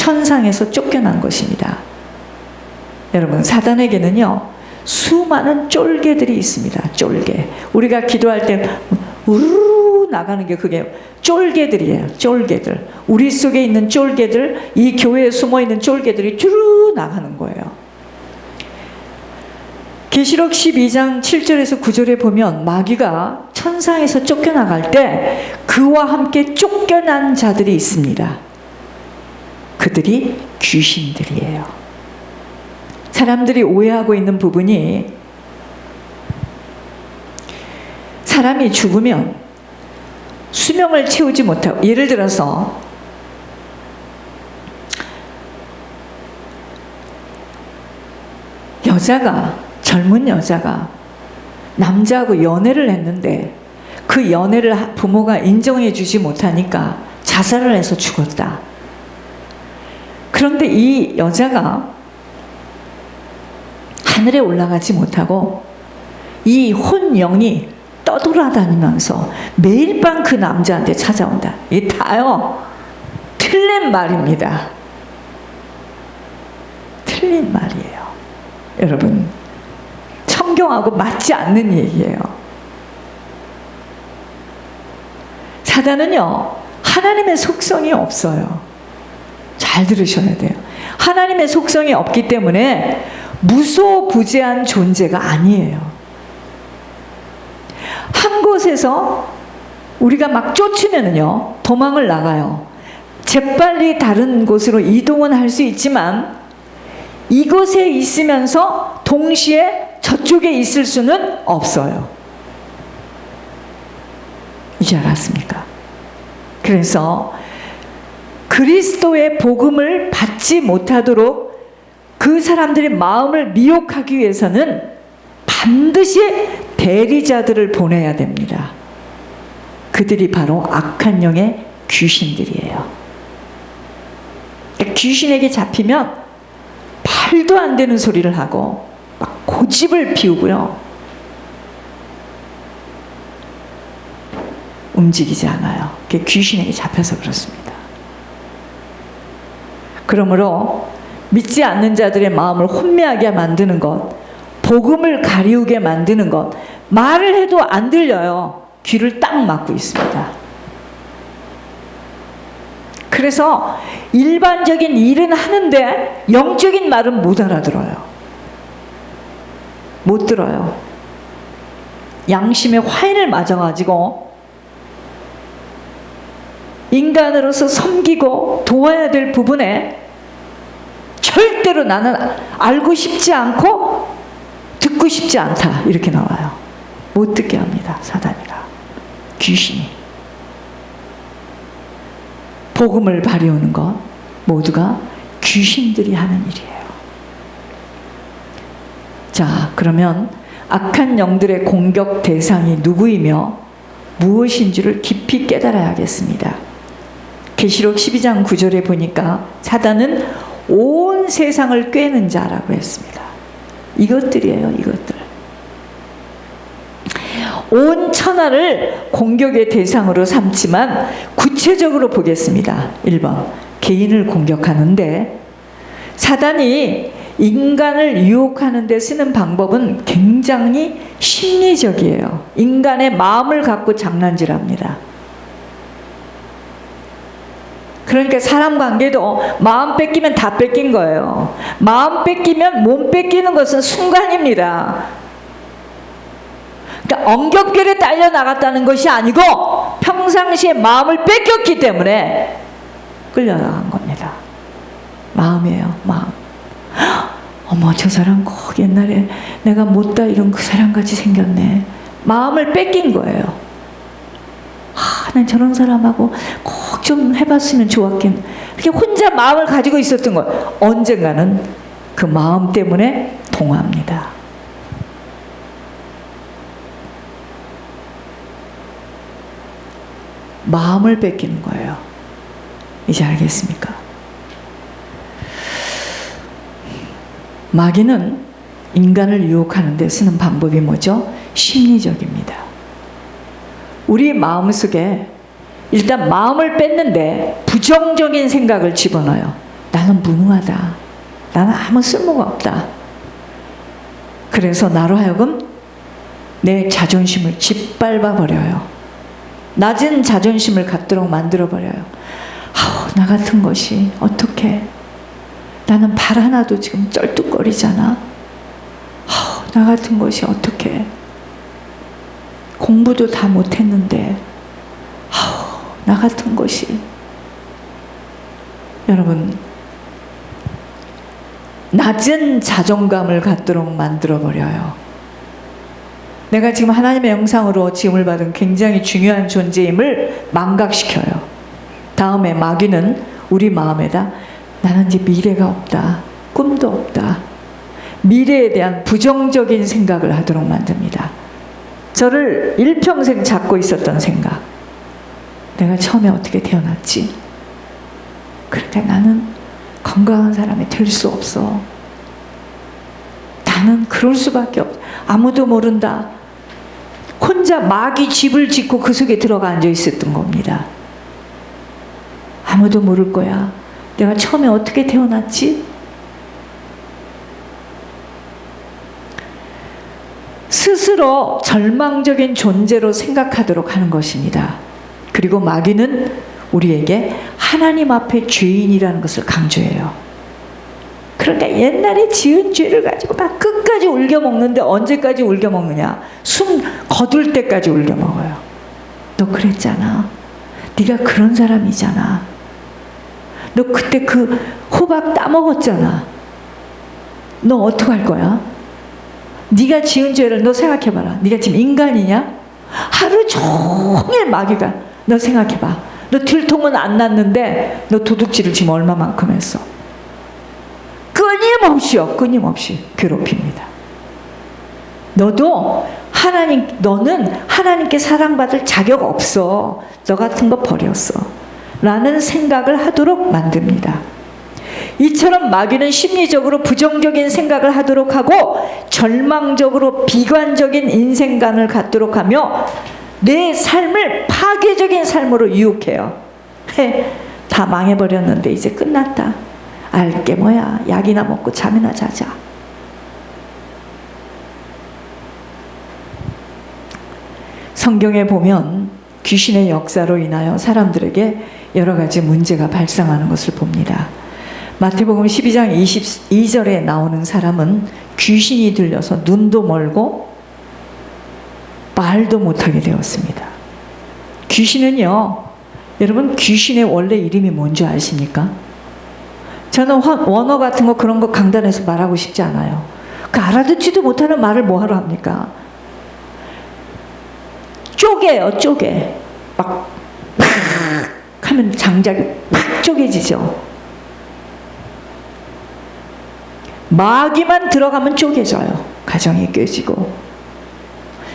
천상에서 쫓겨난 것입니다. 여러분, 사단에게는요 수많은 쫄개들이 있습니다. 쫄개. 우리가 기도할 때 우르르 나가는 게 그게 쫄개들이에요. 쫄개들. 우리 속에 있는 쫄개들, 이 교회에 숨어있는 쫄개들이 쭈르 나가는 거예요. 계시록 12장 7절에서 9절에 보면 마귀가 천상에서 쫓겨나갈 때 그와 함께 쫓겨난 자들이 있습니다. 그들이 귀신들이에요. 사람들이 오해하고 있는 부분이, 사람이 죽으면 수명을 채우지 못하고, 예를 들어서 젊은 여자가 남자하고 연애를 했는데 그 연애를 부모가 인정해 주지 못하니까 자살을 해서 죽었다. 그런데 이 여자가 하늘에 올라가지 못하고 이 혼영이 떠돌아다니면서 매일 밤 그 남자한테 찾아온다. 이게 다요 틀린 말입니다. 틀린 말이에요. 여러분, 성경하고 맞지 않는 얘기예요. 사단은요 하나님의 속성이 없어요. 잘 들으셔야 돼요. 하나님의 속성이 없기 때문에 무소부재한 존재가 아니에요. 한 곳에서 우리가 막 쫓으면요 도망을 나가요. 재빨리 다른 곳으로 이동은 할 수 있지만 이곳에 있으면서 동시에 저쪽에 있을 수는 없어요. 이제 알았습니까? 그래서 그리스도의 복음을 받지 못하도록 그 사람들의 마음을 미혹하기 위해서는 반드시 대리자들을 보내야 됩니다. 그들이 바로 악한 영의 귀신들이에요. 귀신에게 잡히면 말도 안 되는 소리를 하고 막 고집을 피우고요, 움직이지 않아요. 그게 귀신에게 잡혀서 그렇습니다. 그러므로 믿지 않는 자들의 마음을 혼미하게 만드는 것, 복음을 가리우게 만드는 것, 말을 해도 안 들려요. 귀를 딱 막고 있습니다. 그래서 일반적인 일은 하는데 영적인 말은 못 알아들어요. 못 들어요. 양심의 화인을 맞아가지고 인간으로서 섬기고 도와야 될 부분에 절대로 나는 알고 싶지 않고 듣고 싶지 않다, 이렇게 나와요. 못 듣게 합니다. 사단이가, 귀신이. 복음을 바리우는 것 모두가 귀신들이 하는 일이에요. 자, 그러면 악한 영들의 공격 대상이 누구이며 무엇인지를 깊이 깨달아야겠습니다. 계시록 12장 9절에 보니까 사단은 온 세상을 꿰는 자라고 했습니다. 이것들이에요, 이것들. 온 천하를 공격의 대상으로 삼지만 구체적으로 보겠습니다. 1번, 개인을 공격하는데, 사단이 인간을 유혹하는 데 쓰는 방법은 굉장히 심리적이에요. 인간의 마음을 갖고 장난질합니다. 그러니까 사람 관계도 마음 뺏기면 다 뺏긴 거예요. 마음 뺏기면 몸 뺏기는 것은 순간입니다. 그러니까 엉겹결에 딸려 나갔다는 것이 아니고 평상시에 마음을 뺏겼기 때문에 끌려나간 겁니다. 마음이에요, 마음. 어머, 저 사람 꼭 옛날에 내가 못다 이런 그 사람같이 생겼네. 마음을 뺏긴 거예요. 난 저런 사람하고 꼭 좀 해봤으면 좋았긴. 이렇게 혼자 마음을 가지고 있었던 거예요. 언젠가는 그 마음 때문에 동화합니다. 마음을 뺏기는 거예요. 이제 알겠습니까? 마귀는 인간을 유혹하는 데 쓰는 방법이 뭐죠? 심리적입니다. 우리 마음속에 일단 마음을 뺐는데 부정적인 생각을 집어넣어요. 나는 무능하다. 나는 아무 쓸모가 없다. 그래서 나로 하여금 내 자존심을 짓밟아 버려요. 낮은 자존심을 갖도록 만들어 버려요. 아우, 나 같은 것이 어떻게? 나는 발 하나도 지금 쩔뚝거리잖아. 아우, 나 같은 것이 어떻게? 공부도 다 못했는데, 아우, 나 같은 것이. 여러분, 낮은 자존감을 갖도록 만들어 버려요. 내가 지금 하나님의 영상으로 지음을 받은 굉장히 중요한 존재임을 망각시켜요. 다음에 마귀는 우리 마음에다 나는 이제 미래가 없다. 꿈도 없다. 미래에 대한 부정적인 생각을 하도록 만듭니다. 저를 일평생 잡고 있었던 생각. 내가 처음에 어떻게 태어났지? 그러니까 나는 건강한 사람이 될 수 없어. 나는 그럴 수밖에 없어. 아무도 모른다. 혼자 마귀 집을 짓고 그 속에 들어가 앉아 있었던 겁니다. 아무도 모를 거야. 내가 처음에 어떻게 태어났지? 스스로 절망적인 존재로 생각하도록 하는 것입니다. 그리고 마귀는 우리에게 하나님 앞에 죄인이라는 것을 강조해요. 그러니까 옛날에 지은 죄를 가지고 막 끝까지 울겨 먹는데 언제까지 울겨 먹느냐? 숨 거둘 때까지 울겨 먹어요. 너 그랬잖아. 네가 그런 사람이잖아. 너 그때 그 호박 따먹었잖아. 너 어떡할 거야? 네가 지은 죄를 너 생각해봐라. 네가 지금 인간이냐? 하루 종일 마귀가 너 생각해봐. 너 들통은 안 났는데 너 도둑질을 지금 얼마만큼 했어? 끊임없이 괴롭힙니다. 너는 하나님께 사랑받을 자격 없어. 너 같은 거 버렸어. 라는 생각을 하도록 만듭니다. 이처럼 마귀는 심리적으로 부정적인 생각을 하도록 하고 절망적으로 비관적인 인생관을 갖도록 하며 내 삶을 파괴적인 삶으로 유혹해요. 다 망해버렸는데 이제 끝났다. 알게 뭐야. 약이나 먹고 잠이나 자자. 성경에 보면 귀신의 역사로 인하여 사람들에게 여러 가지 문제가 발생하는 것을 봅니다. 마태복음 12장 22절에 나오는 사람은 귀신이 들려서 눈도 멀고 말도 못하게 되었습니다. 귀신은요, 여러분 귀신의 원래 이름이 뭔지 아십니까? 저는 원어 같은 거 그런 거 강단에서 말하고 싶지 않아요. 그 알아듣지도 못하는 말을 뭐하러 합니까? 쪼개요, 쪼개. 막 하면 장작이 팍 쪼개지죠. 마귀만 들어가면 쪼개져요. 가정이 깨지고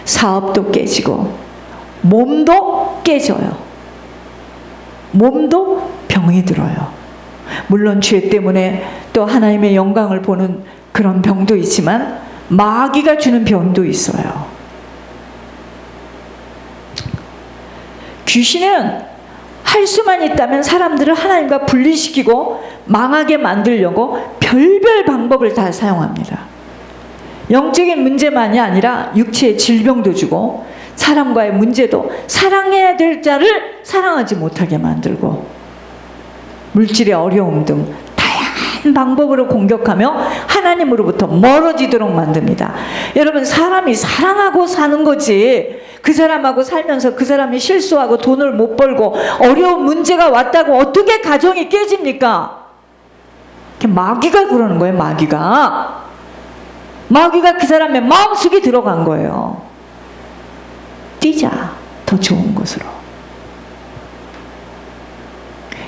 사업도 깨지고 몸도 깨져요. 몸도 병이 들어요. 물론 죄 때문에 또 하나님의 영광을 보는 그런 병도 있지만 마귀가 주는 병도 있어요. 귀신은 할 수만 있다면 사람들을 하나님과 분리시키고 망하게 만들려고 별별 방법을 다 사용합니다. 영적인 문제만이 아니라 육체의 질병도 주고 사람과의 문제도 사랑해야 될 자를 사랑하지 못하게 만들고 물질의 어려움 등 다양한 방법으로 공격하며 하나님으로부터 멀어지도록 만듭니다. 여러분, 사람이 사랑하고 사는 거지 그 사람하고 살면서 그 사람이 실수하고 돈을 못 벌고 어려운 문제가 왔다고 어떻게 가정이 깨집니까? 마귀가 그러는 거예요. 마귀가 그 사람의 마음속에 들어간 거예요. 뛰자, 더 좋은 곳으로.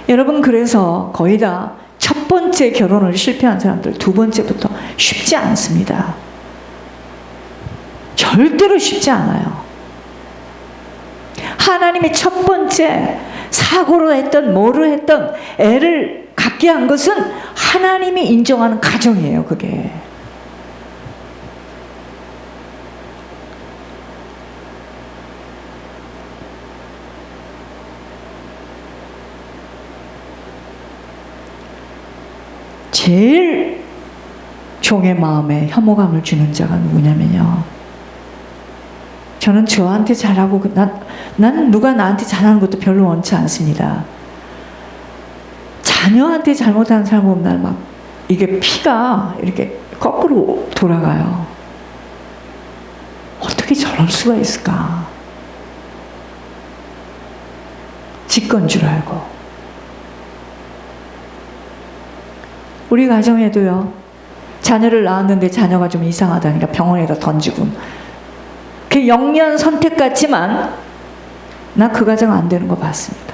여러분, 그래서 거의 다 첫 번째 결혼을 실패한 사람들 두 번째부터 쉽지 않습니다. 절대로 쉽지 않아요. 하나님이 첫 번째 사고로 했던 뭐로 했던 애를 갖게 한 것은 하나님이 인정하는 가정이에요. 그게. 제일 종의 마음에 혐오감을 주는 자가 누구냐면요, 저는 저한테 잘하고 난 누가 나한테 잘하는 것도 별로 원치 않습니다. 자녀한테 잘못하는 사람 보면 난 막 이게 피가 이렇게 거꾸로 돌아가요. 어떻게 저럴 수가 있을까? 지 건 줄 알고. 우리 가정에도요, 자녀를 낳았는데 자녀가 좀 이상하다니까 병원에다 던지고, 그 영리한 선택 같지만 나 그 가정 안 되는 거 봤습니다.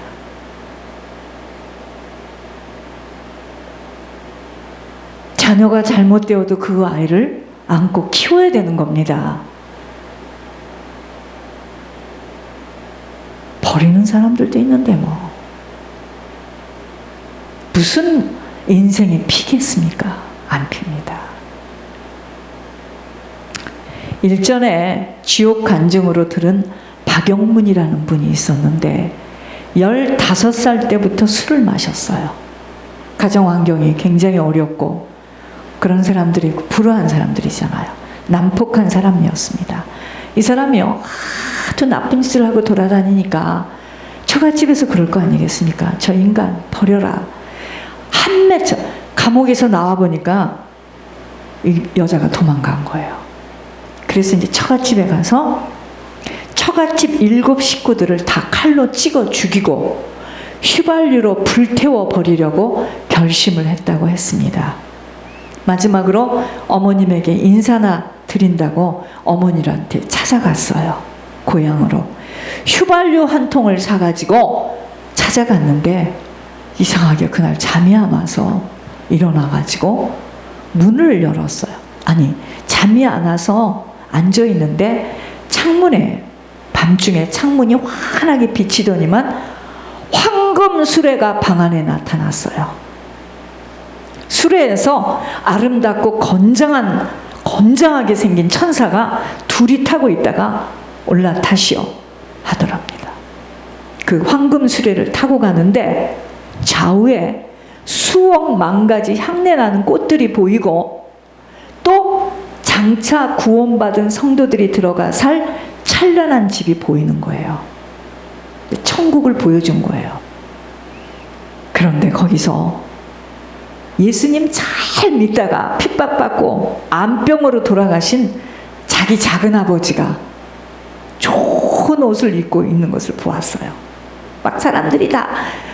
자녀가 잘못되어도 그 아이를 안고 키워야 되는 겁니다. 버리는 사람들도 있는데 뭐 무슨 인생이 피겠습니까? 안 핍니다. 일전에 지옥 간증으로 들은 박영문이라는 분이 있었는데 15살 때부터 술을 마셨어요. 가정 환경이 굉장히 어렵고 그런 사람들이 불우한 사람들이잖아요. 난폭한 사람이었습니다. 이 사람이요, 하도 나쁜 짓을 하고 돌아다니니까 처갓집에서 그럴 거 아니겠습니까? 저 인간 버려라. 감옥에서 나와 보니까 이 여자가 도망간 거예요. 그래서 이제 처갓집에 가서 처갓집 7 식구들을 다 칼로 찍어 죽이고 휘발유로 불태워 버리려고 결심을 했다고 했습니다. 마지막으로 어머님에게 인사나 드린다고 어머니한테 찾아갔어요. 고향으로. 휘발유 한 통을 사가지고 찾아갔는데 이상하게 그날 잠이 안 와서 일어나가지고 문을 열었어요. 아니, 잠이 안 와서 앉아있는데 창문에, 밤중에 창문이 환하게 비치더니만 황금 수레가 방 안에 나타났어요. 수레에서 아름답고 건장하게 생긴 천사가 둘이 타고 있다가 올라타시오 하더랍니다. 그 황금 수레를 타고 가는데 좌우에 수억 만가지 향내나는 꽃들이 보이고 또 장차 구원받은 성도들이 들어가 살 찬란한 집이 보이는 거예요. 천국을 보여준 거예요. 그런데 거기서 예수님 잘 믿다가 핍박받고 암병으로 돌아가신 자기 작은아버지가 좋은 옷을 입고 있는 것을 보았어요. 막 사람들이 다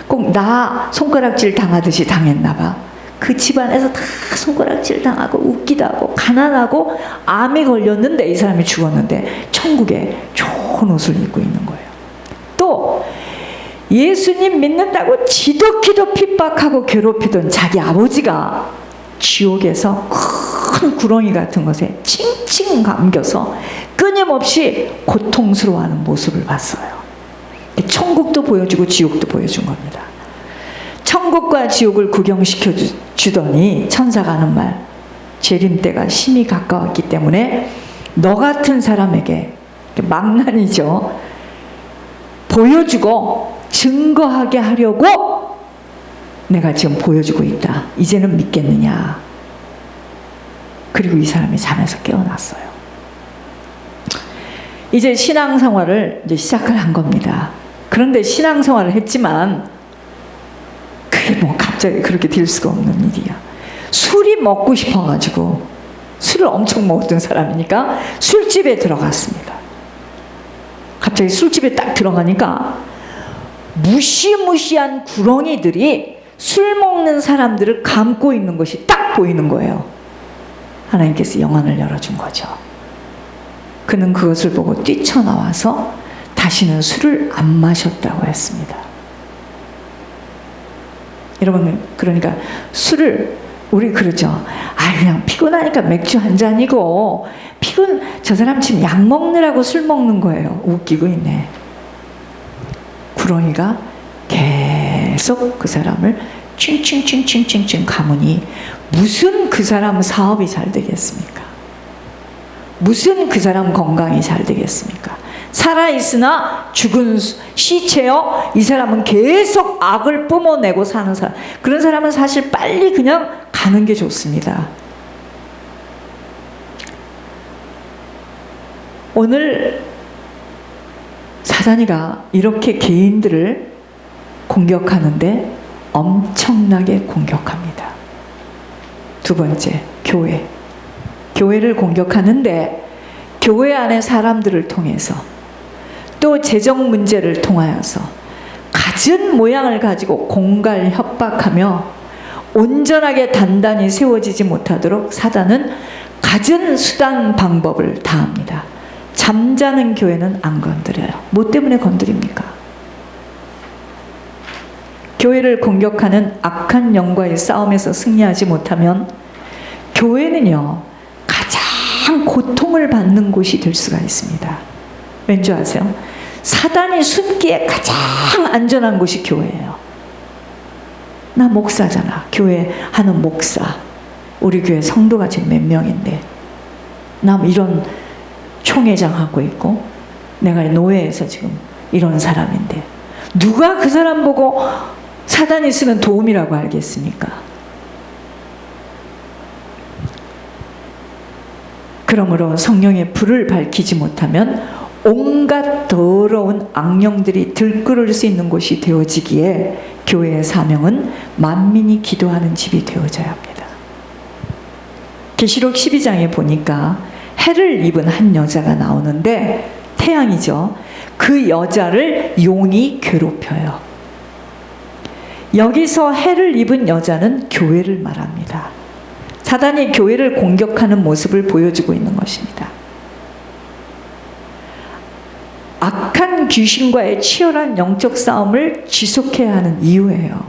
꼭 나 손가락질 당하듯이 당했나 봐. 그 집안에서 다 손가락질 당하고 웃기도 하고 가난하고 암에 걸렸는데 이 사람이 죽었는데 천국에 좋은 옷을 입고 있는 거예요. 또 예수님 믿는다고 지독히도 핍박하고 괴롭히던 자기 아버지가 지옥에서 큰 구렁이 같은 것에 칭칭 감겨서 끊임없이 고통스러워하는 모습을 봤어요. 천국도 보여주고 지옥도 보여준 겁니다. 천국과 지옥을 구경시켜 주더니 천사가 하는 말, 재림 때가 심히 가까웠기 때문에 너 같은 사람에게, 망난이죠, 보여주고 증거하게 하려고 내가 지금 보여주고 있다. 이제는 믿겠느냐. 그리고 이 사람이 잠에서 깨어났어요. 이제 신앙생활을 이제 시작을 한 겁니다. 그런데 신앙생활을 했지만 그게 뭐 갑자기 그렇게 될 수가 없는 일이야. 술이 먹고 싶어가지고 술을 엄청 먹었던 사람이니까 술집에 들어갔습니다. 갑자기 술집에 딱 들어가니까 무시무시한 구렁이들이 술 먹는 사람들을 감고 있는 것이 딱 보이는 거예요. 하나님께서 영안을 열어준 거죠. 그는 그것을 보고 뛰쳐나와서 다시는 술을 안 마셨다고 했습니다. 여러분, 그러니까 술을 우리 그러죠. 그냥 피곤하니까 맥주 한 잔이고 저 사람 지금 약 먹느라고 술 먹는 거예요. 웃기고 있네. 구렁이가 계속 그 사람을 칭칭칭칭칭칭 감으니 무슨 그 사람 사업이 잘 되겠습니까? 무슨 그 사람 건강이 잘 되겠습니까? 살아있으나 죽은 시체요. 이 사람은 계속 악을 뿜어내고 사는 사람. 그런 사람은 사실 빨리 그냥 가는 게 좋습니다. 오늘 사단이가 이렇게 개인들을 공격하는데 엄청나게 공격합니다. 두 번째, 교회. 교회를 공격하는데 교회 안의 사람들을 통해서 또 재정 문제를 통하여서 갖은 모양을 가지고 공갈 협박하며 온전하게 단단히 세워지지 못하도록 사단은 갖은 수단 방법을 다합니다. 잠자는 교회는 안 건드려요. 뭐 때문에 건드립니까? 교회를 공격하는 악한 영과의 싸움에서 승리하지 못하면 교회는요, 가장 고통을 받는 곳이 될 수가 있습니다. 왠지 아세요? 사단이 숨기에 가장 안전한 곳이 교회예요. 나 목사잖아. 교회 하는 목사. 우리 교회 성도가 지금 몇 명인데 나 이런 총회장 하고 있고 내가 노예에서 지금 이런 사람인데 누가 그 사람 보고 사단이 쓰는 도움이라고 알겠습니까? 그러므로 성령의 불을 밝히지 못하면 온갖 더러운 악령들이 들끓을 수 있는 곳이 되어지기에 교회의 사명은 만민이 기도하는 집이 되어져야 합니다. 계시록 12장에 보니까 해를 입은 한 여자가 나오는데 태양이죠. 그 여자를 용이 괴롭혀요. 여기서 해를 입은 여자는 교회를 말합니다. 사단이 교회를 공격하는 모습을 보여주고 있는 것입니다. 악한 귀신과의 치열한 영적 싸움을 지속해야 하는 이유예요.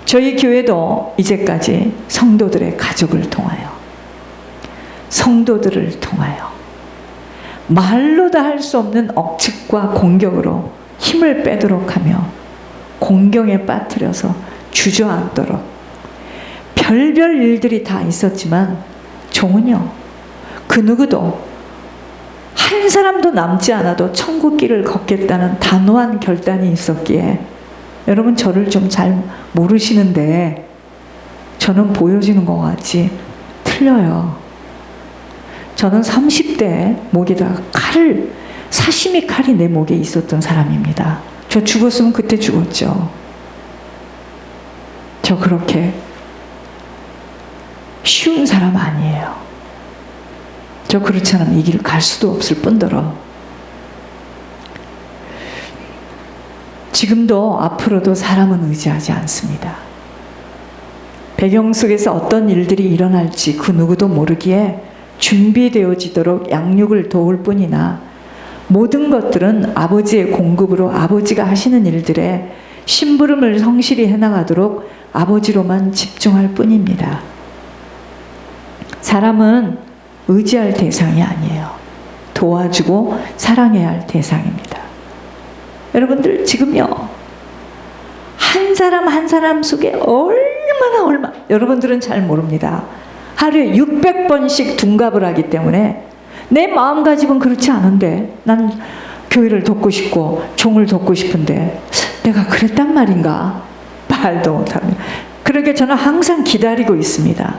저희 교회도 이제까지 성도들의 가족을 통하여 성도들을 통하여 말로 다 할 수 없는 억측과 공격으로 힘을 빼도록 하며 공경에 빠뜨려서 주저앉도록 별별 일들이 다 있었지만 종은요, 그 누구도 한 사람도 남지 않아도 천국 길을 걷겠다는 단호한 결단이 있었기에 여러분 저를 좀 잘 모르시는데 저는 보여지는 것 같지 틀려요. 저는 30대에 목에다 칼을 사시미 칼이 내 목에 있었던 사람입니다. 저 죽었으면 그때 죽었죠. 저 그렇게 쉬운 사람 아니에요. 저 그렇지 않으면 이 길을 갈 수도 없을 뿐더러 지금도 앞으로도 사람은 의지하지 않습니다. 배경 속에서 어떤 일들이 일어날지 그 누구도 모르기에 준비되어지도록 양육을 도울 뿐이나 모든 것들은 아버지의 공급으로 아버지가 하시는 일들에 심부름을 성실히 해나가도록 아버지로만 집중할 뿐입니다. 사람은 의지할 대상이 아니에요. 도와주고 사랑해야 할 대상입니다. 여러분들 지금요, 한 사람 한 사람 속에 얼마나 여러분들은 잘 모릅니다. 하루에 600번씩 둔갑을 하기 때문에 내 마음가짐은 그렇지 않은데 난 교회를 돕고 싶고 종을 돕고 싶은데 내가 그랬단 말인가? 말도 못합니다. 그러게 저는 항상 기다리고 있습니다.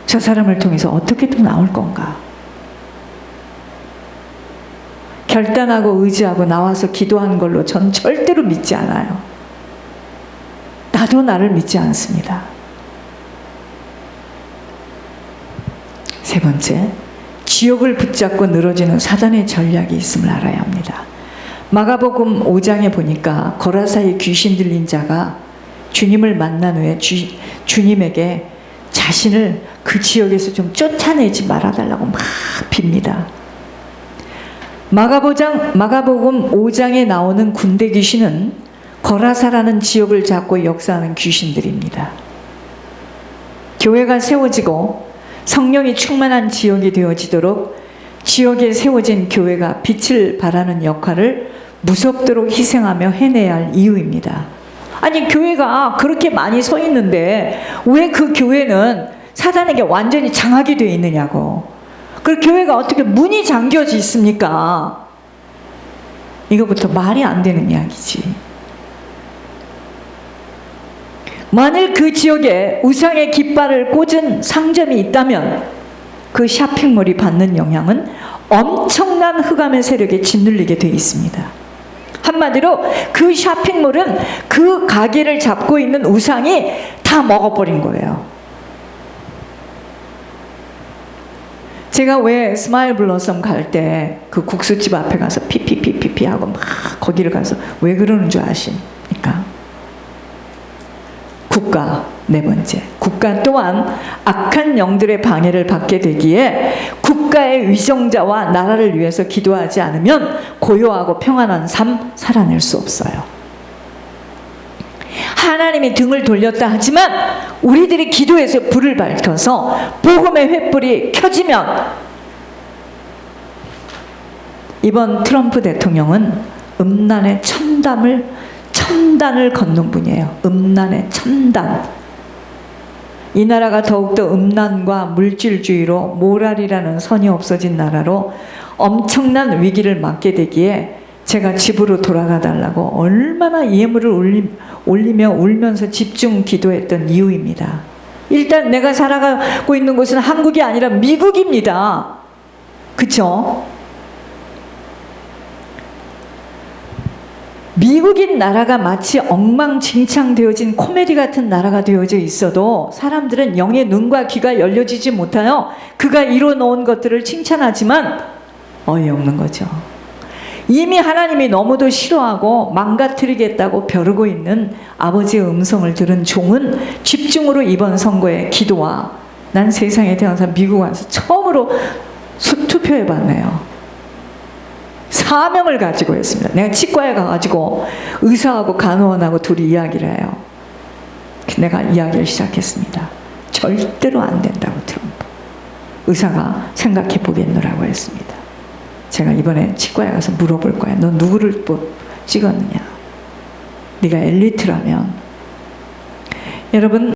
저 사람을 통해서 어떻게 또 나올 건가? 결단하고 의지하고 나와서 기도한 걸로 전 절대로 믿지 않아요. 나도 나를 믿지 않습니다. 세 번째, 지옥을 붙잡고 늘어지는 사단의 전략이 있음을 알아야 합니다. 마가복음 5장에 보니까 거라사의 귀신 들린 자가 주님을 만난 후에 주님에게 자신을 그 지역에서 좀 쫓아내지 말아달라고 막 빕니다. 마가복음 5장에 나오는 군대 귀신은 거라사라는 지역을 잡고 역사하는 귀신들입니다. 교회가 세워지고 성령이 충만한 지역이 되어지도록 지역에 세워진 교회가 빛을 발하는 역할을 무섭도록 희생하며 해내야 할 이유입니다. 아니 교회가 그렇게 많이 서 있는데 왜 그 교회는 사단에게 완전히 장악이 되어 있느냐고. 그 교회가 어떻게 문이 잠겨져 있습니까? 이거부터 말이 안 되는 이야기지. 만일 그 지역에 우상의 깃발을 꽂은 상점이 있다면 그 쇼핑몰이 받는 영향은 엄청난 흑암의 세력에 짓눌리게 돼 있습니다. 한마디로 그 쇼핑몰은 그 가게를 잡고 있는 우상이 다 먹어버린 거예요. 제가 왜 스마일 블러썸 갈 때 그 국수집 앞에 가서 피피피피피 하고 막 거기를 가서 왜 그러는 줄 아십니까? 국가, 네 번째. 국가 또한 악한 영들의 방해를 받게 되기에 국가의 위정자와 나라를 위해서 기도하지 않으면 고요하고 평안한 삶 살아낼 수 없어요. 하나님이 등을 돌렸다 하지만 우리들이 기도해서 불을 밝혀서 복음의 횃불이 켜지면 이번 트럼프 대통령은 음란의 첨단을 걷는 분이에요. 음란의 첨단. 이 나라가 더욱더 음란과 물질주의로 모랄이라는 선이 없어진 나라로 엄청난 위기를 맞게 되기에 제가 집으로 돌아가 달라고 얼마나 예물을 올리며 울면서 집중 기도했던 이유입니다. 일단 내가 살아가고 있는 곳은 한국이 아니라 미국입니다. 그쵸? 미국인 나라가 마치 엉망진창되어진 코미디 같은 나라가 되어져 있어도 사람들은 영의 눈과 귀가 열려지지 못하여 그가 이뤄놓은 것들을 칭찬하지만 어이없는 거죠. 이미 하나님이 너무도 싫어하고 망가뜨리겠다고 벼르고 있는 아버지의 음성을 들은 종은 집중으로 이번 선거에 기도와 난 세상에 태어나서 미국 와서 처음으로 투표해봤네요. 사명을 가지고 했습니다. 내가 치과에 가가지고 의사하고 간호원하고 둘이 이야기를 해요. 내가 이야기를 시작했습니다. 절대로 안 된다고 트럼프. 의사가 생각해 보겠노라고 했습니다. 제가 이번에 치과에 가서 물어볼 거야. 너 누구를 찍었느냐? 네가 엘리트라면. 여러분